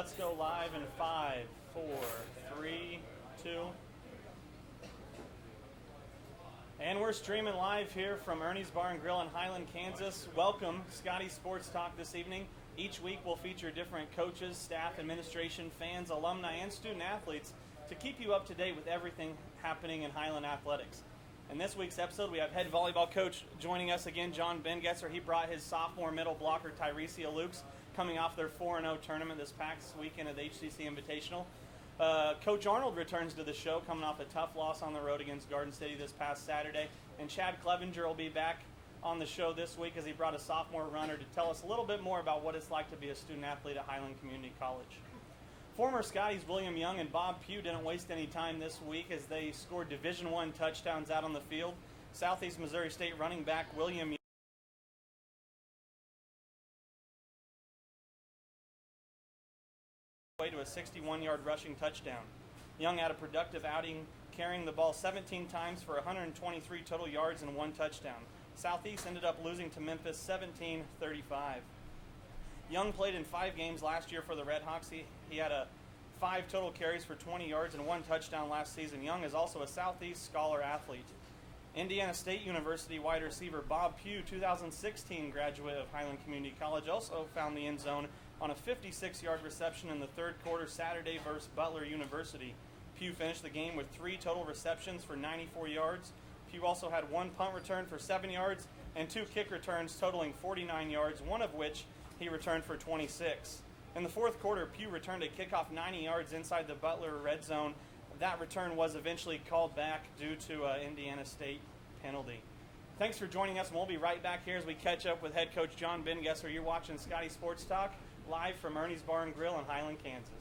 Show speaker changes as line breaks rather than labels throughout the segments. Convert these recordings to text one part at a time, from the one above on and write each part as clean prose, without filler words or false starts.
let's go live in 5, 4, 3, 2. And we're streaming live here from Ernie's Bar and Grill in Highland, Kansas. Welcome, Scottie Sports Talk this evening. Each week we'll feature different coaches, staff, administration, fans, alumni, and student athletes to keep you up to date with everything happening in Highland Athletics. In this week's episode, we have head volleyball coach joining us again, John Bengesser. He brought his sophomore middle blocker, Tyresia Lukes, coming off their 4-0 tournament this past weekend at the HCC Invitational. Coach Arnold returns to the show, coming off a tough loss on the road against Garden City this past Saturday. And Chad Clevenger will be back on the show this week as he brought a sophomore runner to tell us a little bit more about what it's like to be a student athlete at Highland Community College. Former Scotties William Young and Bob Pugh didn't waste any time this week as they scored Division I touchdowns out on the field. Southeast Missouri State running back William Young way to a 61-yard rushing touchdown. Young had a productive outing, carrying the ball 17 times for 123 total yards and 1 touchdown. Southeast ended up losing to Memphis 17-35. Young played in 5 games last year for the Redhawks. He had 5 total carries for 20 yards and 1 touchdown last season. Young is also a Southeast Scholar athlete. Indiana State University wide receiver Bob Pugh, 2016 graduate of Highland Community College, also found the end zone on a 56-yard reception in the third quarter Saturday versus Butler University. Pugh finished the game with 3 total receptions for 94 yards. Pugh also had 1 punt return for 7 yards and 2 kick returns totaling 49 yards, one of which he returned for 26. In the fourth quarter, Pugh returned a kickoff 90 yards inside the Butler red zone. That return was eventually called back due to an Indiana State penalty. Thanks for joining us, and we'll be right back here as we catch up with head coach John Bengesser. You're watching Scottie Sports Talk live from Ernie's Bar and Grill in Highland, Kansas.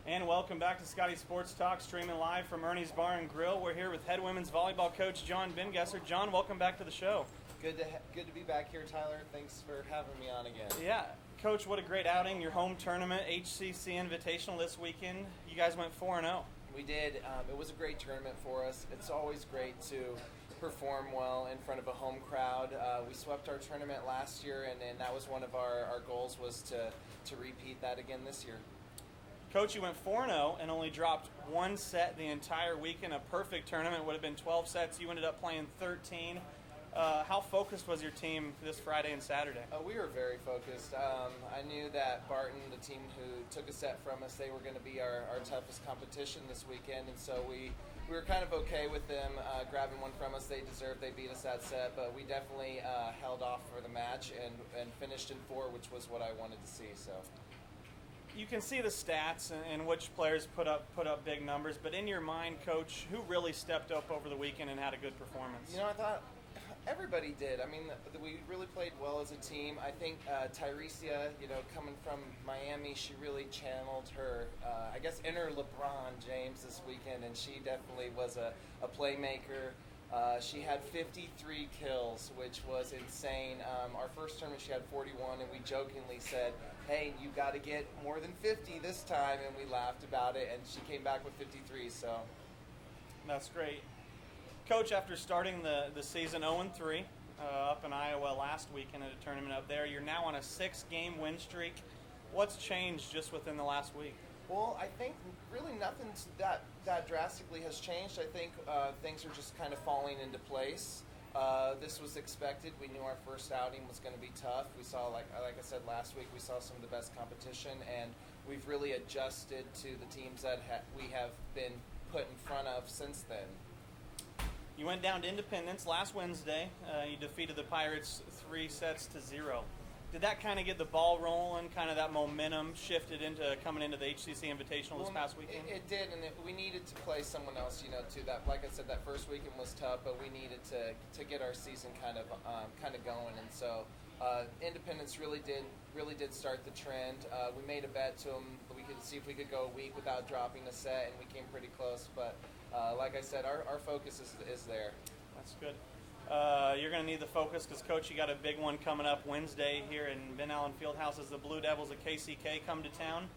And welcome back to Scottie Sports Talk, streaming live from Ernie's Bar and Grill. We're here with head women's volleyball coach John Bengesser. John, welcome back to the show.
Good to be back here, Tyler. Thanks for having me on again.
Yeah, Coach, what a great outing. Your home tournament, HCC Invitational this weekend. You guys went 4-0.
We did. It was a great tournament for us. It's always great to perform well in front of a home crowd. We swept our tournament last year, and that was one of our goals, was to repeat that again this year.
Coach, you went 4-0 and only dropped 1 set the entire weekend. A perfect tournament would have been 12 sets. You ended up playing 13. How focused was your team this Friday and Saturday?
We were very focused. I knew that Barton, the team who took a set from us, they were going to be our toughest competition this weekend, and so we were kind of okay with them grabbing one from us. They deserved, they beat us that set, but we definitely held off for the match and finished in 4, which was what I wanted to see. So.
You can see the stats and which players put up big numbers, but in your mind, Coach, who really stepped up over the weekend and had a good performance?
You know, I thought everybody did. I mean, we really played well as a team. I think Tyresia, coming from Miami, she really channeled her, inner LeBron James this weekend, and she definitely was a playmaker. She had 53 kills, which was insane. Our first tournament, she had 41, and we jokingly said, hey, you got to get more than 50 this time, and we laughed about it, and she came back with 53, so.
That's great. Coach, after starting the season 0-3 up in Iowa last weekend at a tournament up there, you're now on a 6-game win streak. What's changed just within the last week?
Well, I think really nothing that drastically has changed. I think things are just kind of falling into place. This was expected. We knew our first outing was going to be tough. We saw, like I said last week, we saw some of the best competition, and we've really adjusted to the teams that we have been put in front of since then.
You went down to Independence last Wednesday. You defeated the Pirates 3-0. Did that kind of get the ball rolling, kind of that momentum shifted into coming into the HCC Invitational this past weekend?
It did, and we needed to play someone else, too. That, like I said, that first weekend was tough, but we needed to get our season kind of going, and so Independence really did start the trend. We made a bet to them. We could see if we could go a week without dropping a set, and we came pretty close. But like I said, our focus is there.
That's good. You're going to need the focus because, Coach, you got a big one coming up Wednesday here in Ben Allen Fieldhouse as the Blue Devils of KCK come to town.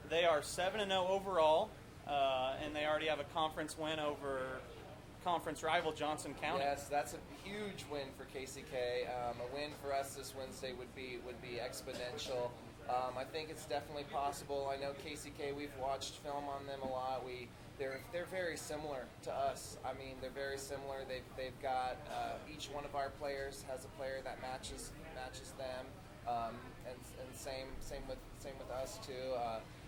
They are 7-0 overall, and they already have a conference win over conference rival Johnson County.
Yes, that's a huge win for KCK. A win for us this Wednesday would be exponential. I think it's definitely possible. I know KCK, we've watched film on them a lot. They're very similar to us. I mean, they're very similar. They've got each one of our players has a player that matches them, and same with us too.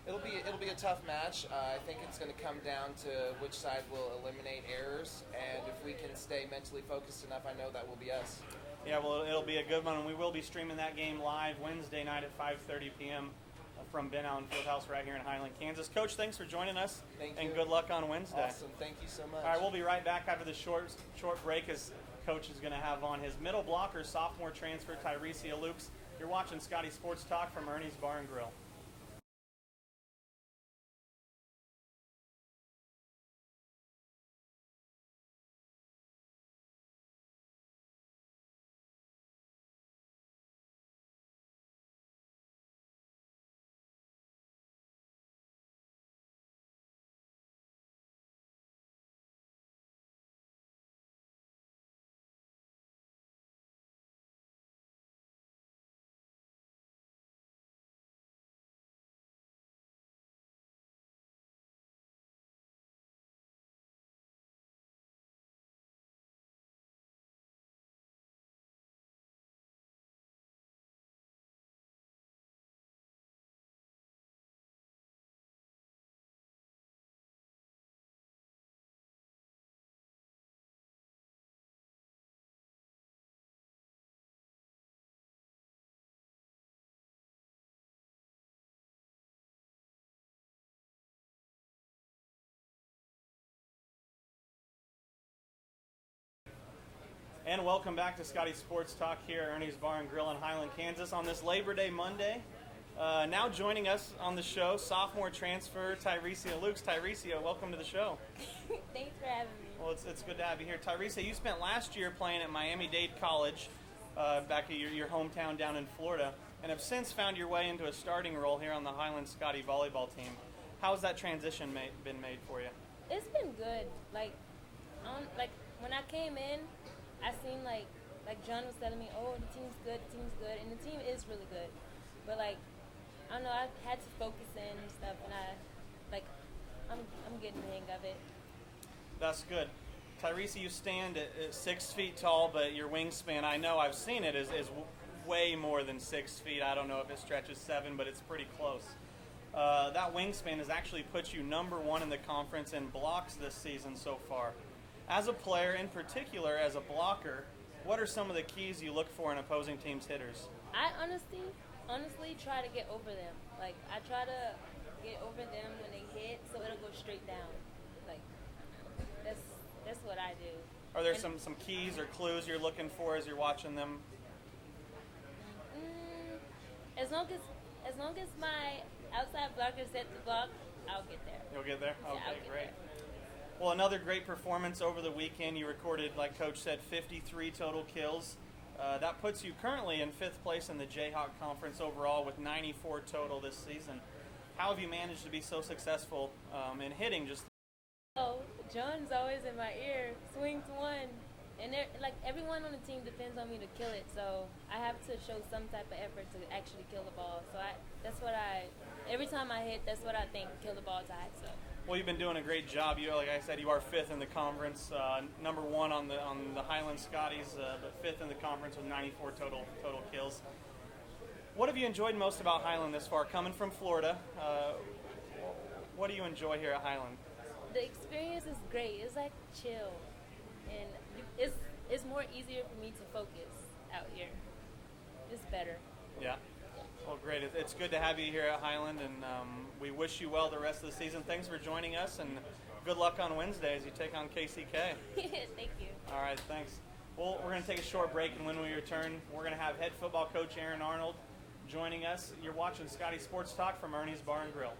It'll be a tough match. I think it's going to come down to which side will eliminate errors, and if we can stay mentally focused enough, I know that will be us.
Yeah, well, it'll be a good one, and we will be streaming that game live Wednesday night at 5:30 p.m. from Ben Allen Fieldhouse right here in Highland, Kansas. Coach, thanks for joining us, and good luck on Wednesday.
Awesome. Thank you so much.
All right, we'll be right back after this short break as Coach is going to have on his middle blocker, sophomore transfer, Tyresia Lukes. You're watching Scottie Sports Talk from Ernie's Bar and Grill. And welcome back to Scottie Sports Talk here at Ernie's Bar and Grill in Highland, Kansas on this Labor Day Monday. Now joining us on the show, sophomore transfer Tyresia Lukes. Tyresia, welcome to the show.
Thanks for having me.
Well, it's good to have you here. Tyresia, you spent last year playing at Miami-Dade College, back at your hometown down in Florida, and have since found your way into a starting role here on the Highland Scottie volleyball team. How's that transition been made for you?
It's been good. Like when I came in, I seen like John was telling me, oh, the team's good, and the team is really good. But I don't know, I had to focus in and stuff, and I'm getting the hang of it.
That's good. Tyresia, you stand at 6 feet tall, but your wingspan, I know I've seen it, is way more than 6 feet. I don't know if it stretches 7, but it's pretty close. That wingspan has actually put you number 1 in the conference in blocks this season so far. As a player, in particular as a blocker, what are some of the keys you look for in opposing teams' hitters?
I honestly try to get over them. Like, I try to get over them when they hit, so it'll go straight down. Like, that's what I do.
Are there some keys or clues you're looking for as you're watching them?
As long as my outside blocker set the block, I'll get there.
You'll get there?
Yeah,
Okay,
get
great.
there.
Well, another great performance over the weekend. You recorded, like Coach said, 53 total kills. That puts you currently in 5th place in the Jayhawk Conference overall with 94 total this season. How have you managed to be so successful in hitting just...
Oh, John's always in my ear. Swing to one. And everyone on the team depends on me to kill it, so I have to show some type of effort to actually kill the ball. So every time I hit, that's what I think, kill the ball tight. So.
Well, you've been doing a great job. Like I said, you are 5th in the conference, number 1 on the Highland Scotties, but 5th in the conference with 94 total kills. What have you enjoyed most about Highland this far? Coming from Florida, what do you enjoy here at Highland?
The experience is great. It's like chill, and it's more easier for me to focus out here. It's better.
Yeah. Well, great. It's good to have you here at Highland, and we wish you well the rest of the season. Thanks for joining us, and good luck on Wednesday as you take on KCK.
Thank you.
All right, thanks. Well, we're going to take a short break, and when we return, we're going to have head football coach Aaron Arnold joining us. You're watching Scottie Sports Talk from Ernie's Bar and Grill.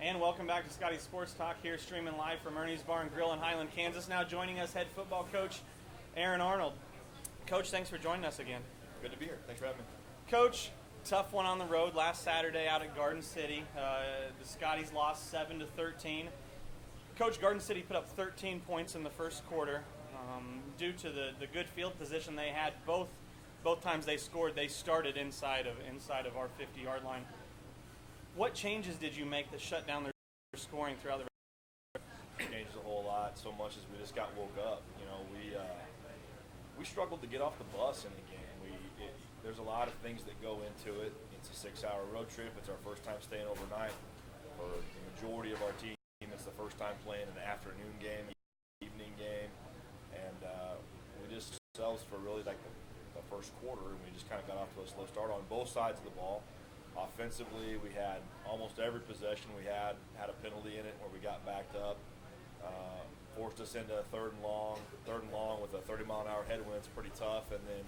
And welcome back to Scottie Sports Talk here, streaming live from Ernie's Bar and Grill in Highland, Kansas. Now joining us, head football coach Aaron Arnold. Coach, thanks for joining us again.
Good to be here. Thanks for having me.
Coach, tough one on the road last Saturday out at Garden City. The Scotties lost 7-13. Coach, Garden City put up 13 points in the first quarter. Due to the good field position they had, both times they scored, they started inside of our 50-yard line. What changes did you make that shut down their scoring throughout the
Changed a whole lot, so much as we just got woke up. You know, we struggled to get off the bus in the game. There's a lot of things that go into it. It's a 6-hour road trip. It's our first time staying overnight. For the majority of our team, it's the first time playing an afternoon game, evening game, and we just ourselves for really like the first quarter, and we just kind of got off to a slow start on both sides of the ball. Offensively, we had almost every possession we had a penalty in it where we got backed up, forced us into third and long with a 30-mile-an-hour headwind. It's pretty tough, and then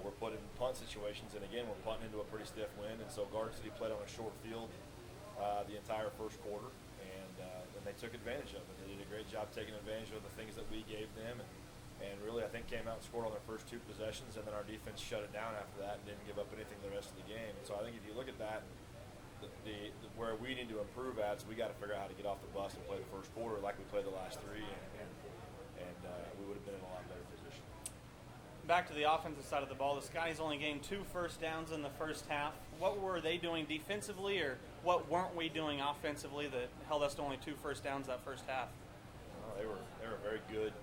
we're put in punt situations, and again, we're punting into a pretty stiff wind, and so Garden City played on a short field the entire first quarter, and they took advantage of it. They did a great job taking advantage of the things that we gave them, and really I think came out and scored on their first two possessions, and then our defense shut it down after that and didn't give up anything the rest of the game. And so I think if you look at that, where we need to improve at is we got to figure out how to get off the bus and play the first quarter like we played the last three, and we would have been in a lot better position.
Back to the offensive side of the ball, the Scotties only gained 2 first downs in the first half. What were they doing defensively, or what weren't we doing offensively that held us to only 2 first downs that first half?
They were a very good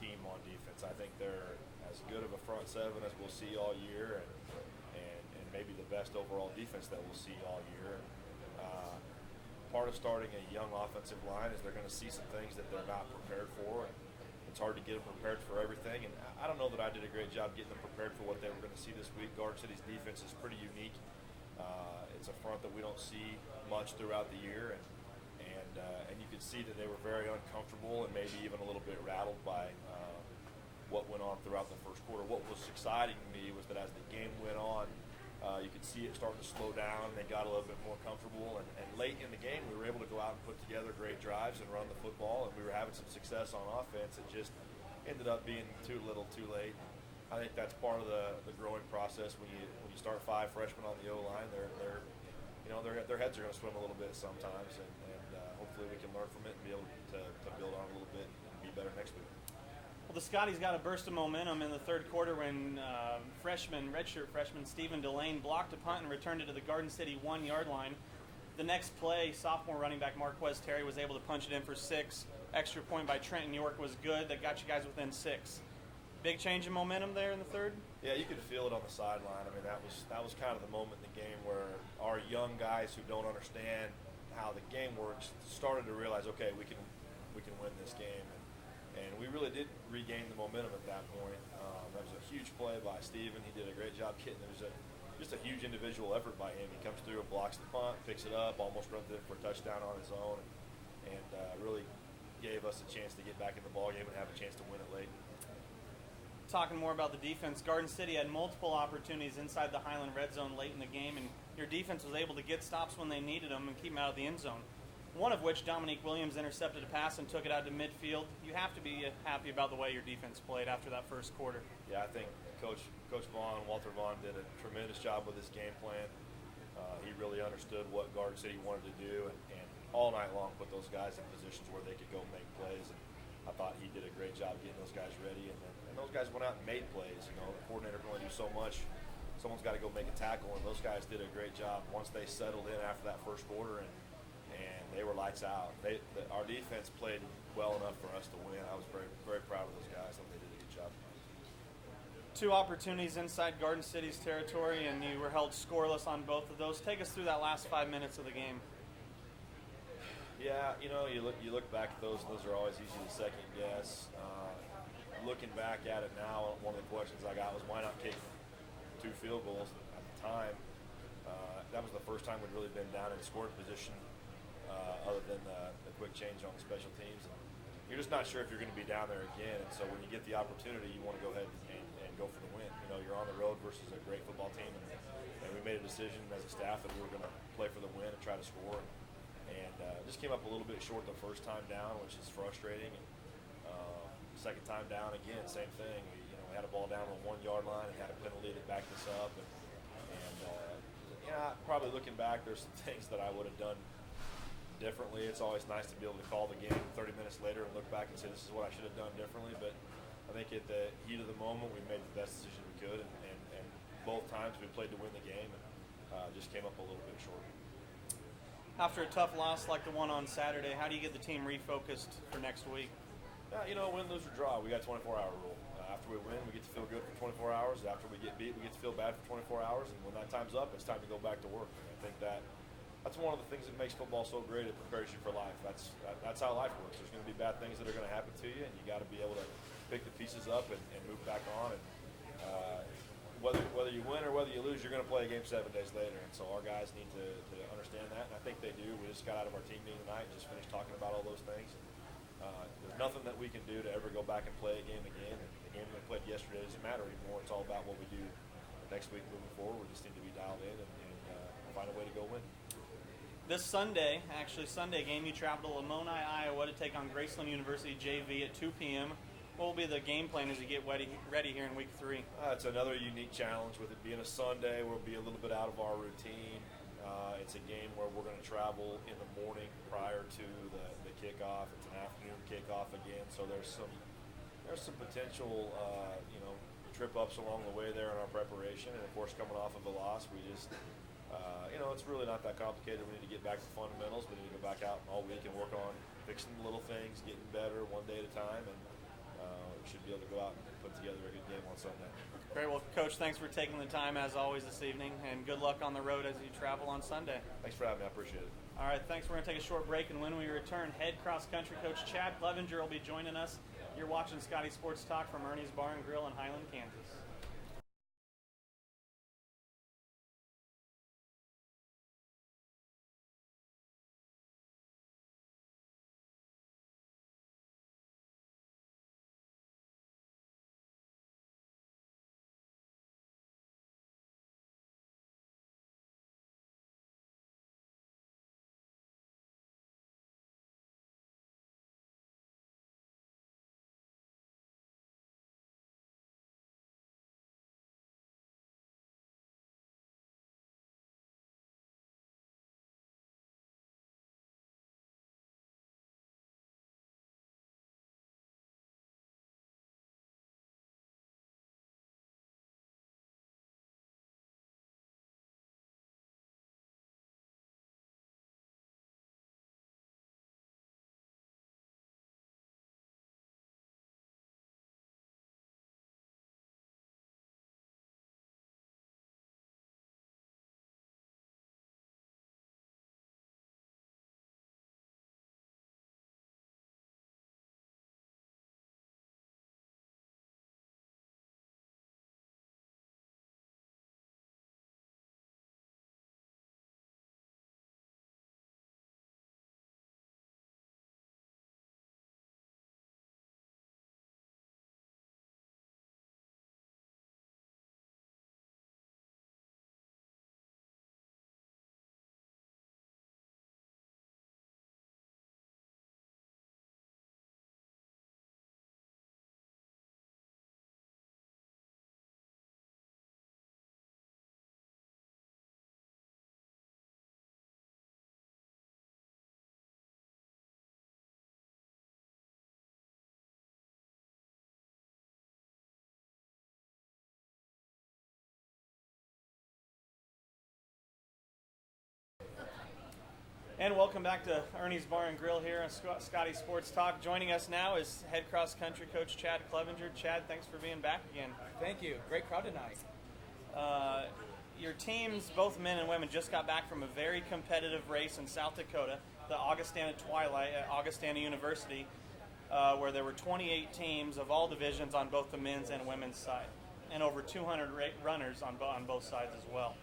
team on defense. I think they're as good of a front seven as we'll see all year, and maybe the best overall defense that we'll see all year. Part of starting a young offensive line is they're going to see some things that they're not prepared for, and it's hard to get them prepared for everything. And I don't know that I did a great job getting them prepared for what they were going to see this week. Garden City's defense is pretty unique. It's a front that we don't see much throughout the year, and you could see that they were very uncomfortable and maybe even a little bit rattled by what went on throughout the first quarter. What was exciting to me was that as the game went on, you could see it starting to slow down. They got a little bit more comfortable, and late in the game, we were able to go out and put together great drives and run the football, and we were having some success on offense. It just ended up being too little, too late. I think that's part of the growing process when you start 5 freshmen on the O-line. Their heads are going to swim a little bit sometimes, and hopefully we can learn from it and be able to build on it a little bit and be better next week.
Well, the Scotties got a burst of momentum in the third quarter when redshirt freshman Stephen Delane blocked a punt and returned it to the Garden City 1-yard line. The next play, sophomore running back Marquez Terry was able to punch it in for 6. Extra point by Trenton York was good. That got you guys within 6. Big change in momentum there in the third?
Yeah, you could feel it on the sideline. I mean, that was kind of the moment in the game where our young guys who don't understand how the game works started to realize, okay, we can win this game. And we really did regain the momentum at that point. That was a huge play by Steven. He did a great job getting it. It was just a huge individual effort by him. He comes through and blocks the punt, picks it up, almost runs it for a touchdown on his own, and really gave us a chance to get back in the ballgame and have a chance to win it late.
Talking more about the defense, Garden City had multiple opportunities inside the Highland red zone late in the game, and your defense was able to get stops when they needed them and keep them out of the end zone. One of which, Dominique Williams intercepted a pass and took it out to midfield. You have to be happy about the way your defense played after that first quarter.
Yeah, I think Coach Vaughn, Walter Vaughn, did a tremendous job with his game plan. He really understood what Garden City wanted to do, and all night long put those guys in positions where they could go make plays. And I thought he did a great job getting those guys ready, and those guys went out and made plays. You know, the coordinator can only do so much. Someone's got to go make a tackle, and those guys did a great job once they settled in after that first quarter, and they were lights out. Our defense played well enough for us to win. I was very, very proud of those guys. I thought they did a good job.
2 opportunities inside Garden City's territory, and you were held scoreless on both of those. Take us through that last 5 minutes of the game.
Yeah, you look back at those are always easy to second guess. Looking back at it now, one of the questions I got was why not kick 2 field goals at the time. That was the first time we'd really been down in scoring position, other than the quick change on the special teams. And you're just not sure if you're going to be down there again, and so when you get the opportunity, you want to go ahead and go for the win. You know, you're on the road versus a great football team, and we made a decision as a staff that we were going to play for the win and try to score. And just came up a little bit short the first time down, which is frustrating. And second time down again, same thing. We had a ball down on the 1-yard line and had a penalty that backed us up. And probably looking back, there's some things that I would have done differently. It's always nice to be able to call the game 30 minutes later and look back and say this is what I should have done differently. But I think at the heat of the moment, we made the best decision we could, and both times we played to win the game, and just came up a little bit short.
After a tough loss like the one on Saturday, how do you get the team refocused for next week?
Win, lose, or draw. We got a 24-hour rule. After we win, we get to feel good for 24 hours. After we get beat, we get to feel bad for 24 hours. And when that time's up, it's time to go back to work. And I think that's one of the things that makes football so great. It prepares you for life. That's how life works. There's going to be bad things that are going to happen to you, and you got to be able to pick the pieces up and move back on. And whether you win or whether you lose, you're going to play a game 7 days later. And so our guys need to understand that, and I think they do. We just got out of our team meeting tonight, just finished talking about all those things. There's nothing that we can do to ever go back and play a game again. And the game we played yesterday doesn't matter anymore. It's all about what we do next week moving forward. We just need to be dialed in and find a way to go win.
This Sunday game, you travel to Lamoni, Iowa to take on Graceland University JV at 2 p.m. What will be the game plan as you get ready here in week 3?
It's another unique challenge with it being a Sunday. We'll be a little bit out of our routine. It's a game where we're going to travel in the morning prior to the kickoff. It's an afternoon kickoff again, so there's some potential trip ups along the way there in our preparation. And of course, coming off of a loss, we just it's really not that complicated. We need to get back to fundamentals. We need to go back out all week and work on fixing the little things, getting better one day at a time, and we should be able to go out and put together a good game on Sunday.
Great. Well, Coach, thanks for taking the time as always this evening, and good luck on the road as you travel on Sunday.
Thanks for having me. I appreciate it.
All right, thanks. We're going to take a short break, and when we return, head cross-country coach Chad Clevenger will be joining us. You're watching Scottie Sports Talk from Ernie's Bar and Grill in Highland, Kansas. And welcome back to Ernie's Bar and Grill here on Scottie Sports Talk. Joining us now is head cross country coach Chad Clevenger. Chad, thanks for being back again.
Thank you. Great crowd tonight.
Your teams, both men and women, just got back from a very competitive race in South Dakota, the Augustana Twilight at Augustana University, where there were 28 teams of all divisions on both the men's and women's side, and over 200 runners on both sides as well.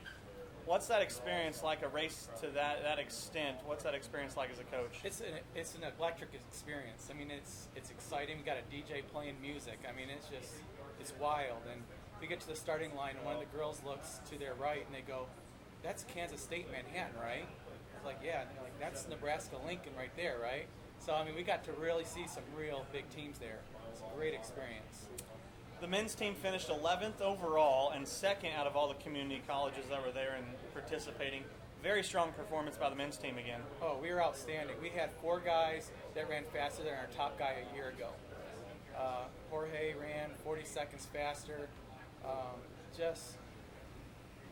What's that experience like, a race to that extent? What's that experience like as a coach?
It's an electric experience. I mean, it's exciting. We got a DJ playing music. I mean, it's wild. And we get to the starting line, and one of the girls looks to their right, and they go, "That's Kansas State Manhattan, right?" I was like, "Yeah." And they're like, "That's Nebraska Lincoln right there, right?" So I mean, we got to really see some real big teams there. It's a great experience.
The men's team finished 11th overall and second out of all the community colleges that were there and participating. Very strong performance by the men's team again.
Oh, we were outstanding. We had 4 guys that ran faster than our top guy a year ago. Jorge ran 40 seconds faster.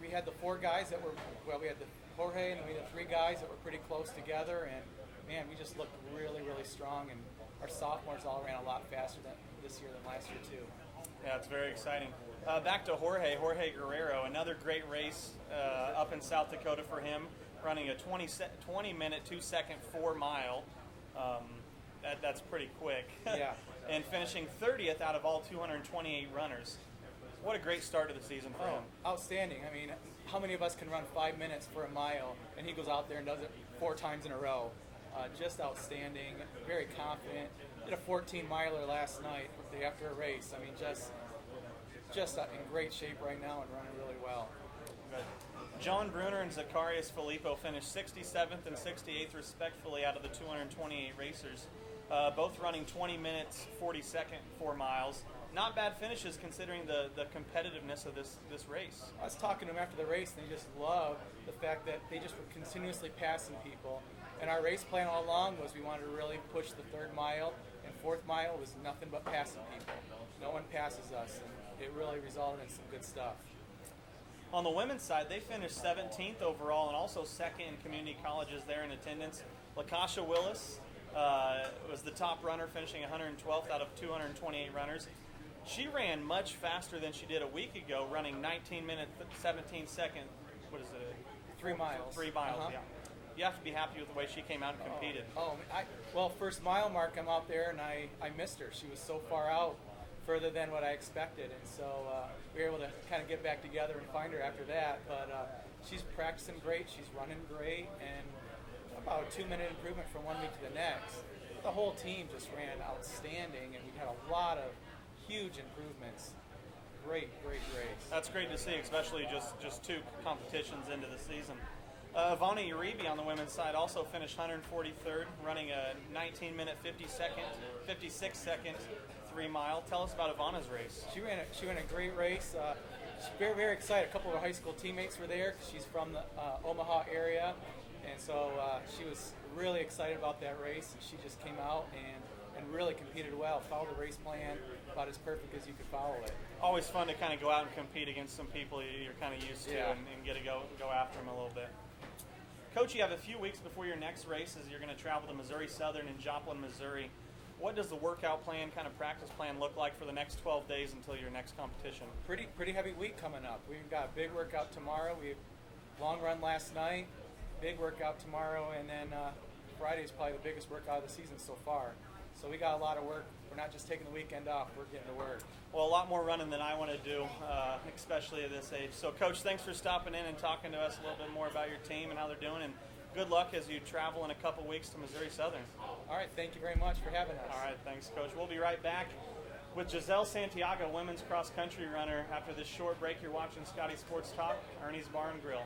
We had the 4 guys that were, we had the Jorge and we had the 3 guys that were pretty close together, and man, we just looked really, really strong, and our sophomores all ran a lot faster this year than last year too.
Yeah, it's very exciting. Back to Jorge Guerrero, another great race up in South Dakota for him, running a 20-minute, 2-second 4-mile. That's pretty quick.
Yeah.
And finishing 30th out of all 228 runners. What a great start to the season for him.
Outstanding. I mean, how many of us can run 5 minutes for a mile, and he goes out there and does it 4 times in a row? Just outstanding, very confident. Did a 14-miler last night after a race. I mean, just in great shape right now and running really well.
Good. John Bruner and Zacharias Filippo finished 67th and 68th respectively out of the 228 racers, both running 20 minutes, 40-second 4 miles. Not bad finishes considering the competitiveness of this race.
I was talking to them after the race, and they just loved the fact that they just were continuously passing people. And our race plan all along was we wanted to really push the 3rd mile, and 4th mile was nothing but passing people. No one passes us, and it really resulted in some good stuff.
On the women's side, they finished 17th overall and also second in community colleges there in attendance. Lakasha Willis was the top runner, finishing 112th out of 228 runners. She ran much faster than she did a week ago, running 19 minutes, 17 seconds. What is it?
3 miles.
3 miles, yeah. You have to be happy with the way she came out and competed.
Well, first mile mark, I'm out there, and I missed her. She was so far out, further than what I expected, and so we were able to kind of get back together and find her after that. But she's practicing great, she's running great, and about a 2-minute improvement from one week to the next. The whole team just ran outstanding, and we had a lot of huge improvements. Great race.
That's great to see, especially just 2 competitions into the season. Ivana Uribe on the women's side also finished 143rd, running a 19-minute, 56-second 3-mile. Tell us about Ivana's race.
She ran a great race. She's very, very excited. A couple of her high school teammates were there because she's from the Omaha area, and so she was really excited about that race. And she just came out and really competed well. Followed the race plan about as perfect as you could follow it.
Always fun to kind of go out and compete against some people you're kind of used to and get to go after them a little bit. Coach, you have a few weeks before your next race as you're going to travel to Missouri Southern in Joplin, Missouri. What does the workout plan, kind of practice plan, look like for the next 12 days until your next competition?
Pretty heavy week coming up. We've got a big workout tomorrow. We have long run last night, big workout tomorrow, and then Friday is probably the biggest workout of the season so far. So we got a lot of work. We're not just taking the weekend off. We're getting to work.
Well, a lot more running than I want to do, especially at this age. So, Coach, thanks for stopping in and talking to us a little bit more about your team and how they're doing. And good luck as you travel in a couple weeks to Missouri Southern.
All right. Thank you very much for having us.
All right. Thanks, Coach. We'll be right back with Giselle Santiago, women's cross-country runner. After this short break, you're watching Scottie Sports Talk, Ernie's Bar and Grill.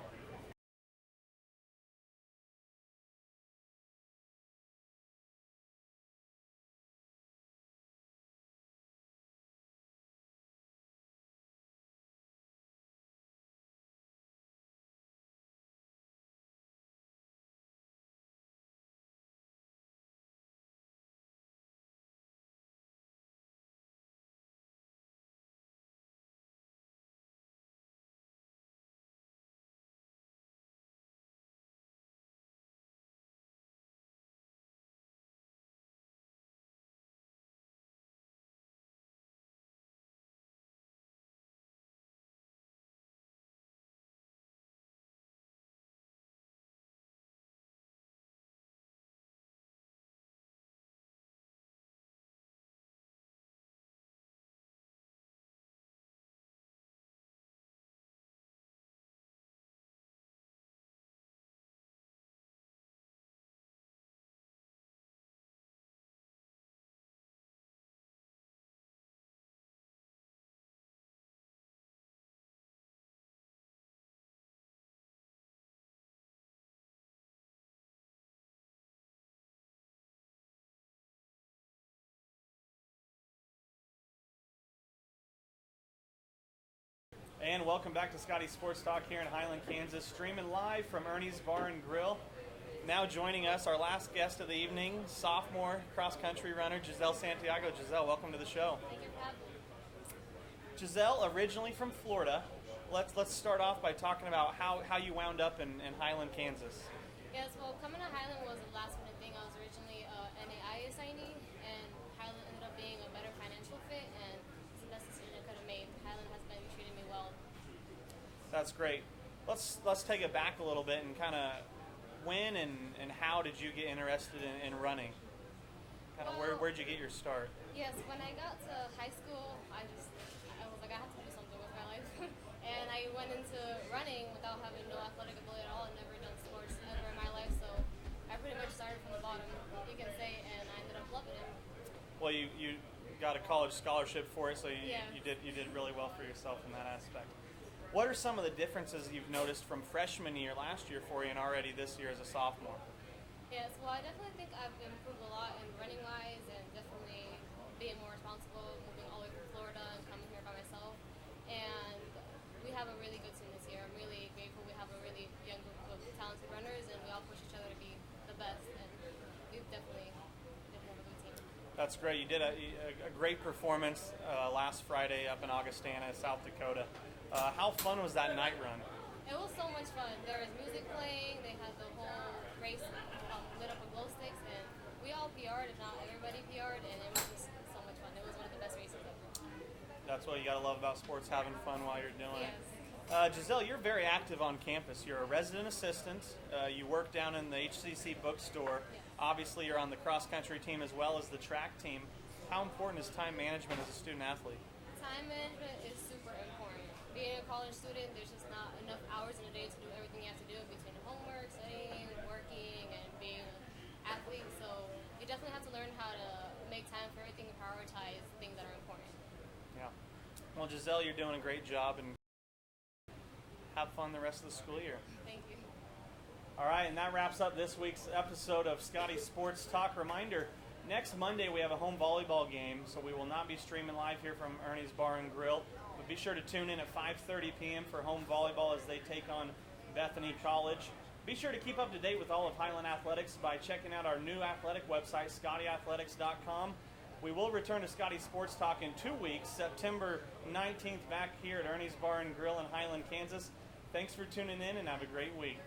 And welcome back to Scottie Sports Talk here in Highland, Kansas, streaming live from Ernie's Bar and Grill. Now joining us, our last guest of the evening, sophomore cross-country runner Giselle Santiago. Giselle, welcome to the show.
Thank you for having me.
Giselle, originally from Florida. Let's start off by talking about how you wound up in Highland, Kansas.
Yes, well, coming to Highland was a last-minute thing. I was originally an NAI assignee, and Highland ended up being a better financial fit, and it's the best decision I could have made. Highland has been treating me well.
That's great. Let's take it back a little bit and kind of when and how did you get interested in running? Kind of where'd you get your start?
Yes, when I got to high school, I was like, I have to do something with my life. And I went into running without having no athletic ability at all. I'd never done sports ever in my life, so I pretty much started from the bottom, you can say, and I ended up loving it.
Well, you got a college scholarship for it, so you did really well for yourself in that aspect. What are some of the differences you've noticed from freshman year last year for you and already this year as a sophomore?
Yes, well, I definitely think I've improved a lot in running-wise and definitely being more responsible, moving all the way from Florida and coming here by myself. And we have a really good team this year. I'm really grateful we have a really young group of talented runners, and we all push each other to be the best. And we've definitely have a good team.
That's great. You did a great performance last Friday up in Augustana, South Dakota. How fun was that night run?
It was so much fun. There was music playing. They had the whole race lit up with glow sticks, and we all PR'd, if not everybody PR'd, and it was just so much fun. It was one of the best races ever.
That's what you got to love about sports, having fun while you're doing
Yes.
it. Giselle, you're very active on campus. You're a resident assistant. You work down in the HCC bookstore.
Yes.
Obviously, you're on the cross-country team as well as the track team. How important is time management as a student-athlete?
Time management is super important. Being a college student, there's just not enough hours in a day to do everything you have to do between homework, studying, working, and being an athlete. So you definitely have to learn how to make time for everything and prioritize things that are important.
Yeah. Well, Giselle, you're doing a great job, and have fun the rest of the school year.
Thank you.
All right, and that wraps up this week's episode of Scottie Sports Talk. Reminder, next Monday we have a home volleyball game, so we will not be streaming live here from Ernie's Bar and Grill. But be sure to tune in at 5:30 p.m. for home volleyball as they take on Bethany College. Be sure to keep up to date with all of Highland Athletics by checking out our new athletic website, ScottieAthletics.com. We will return to Scottie Sports Talk in 2 weeks, September 19th, back here at Ernie's Bar and Grill in Highland, Kansas. Thanks for tuning in, and have a great week.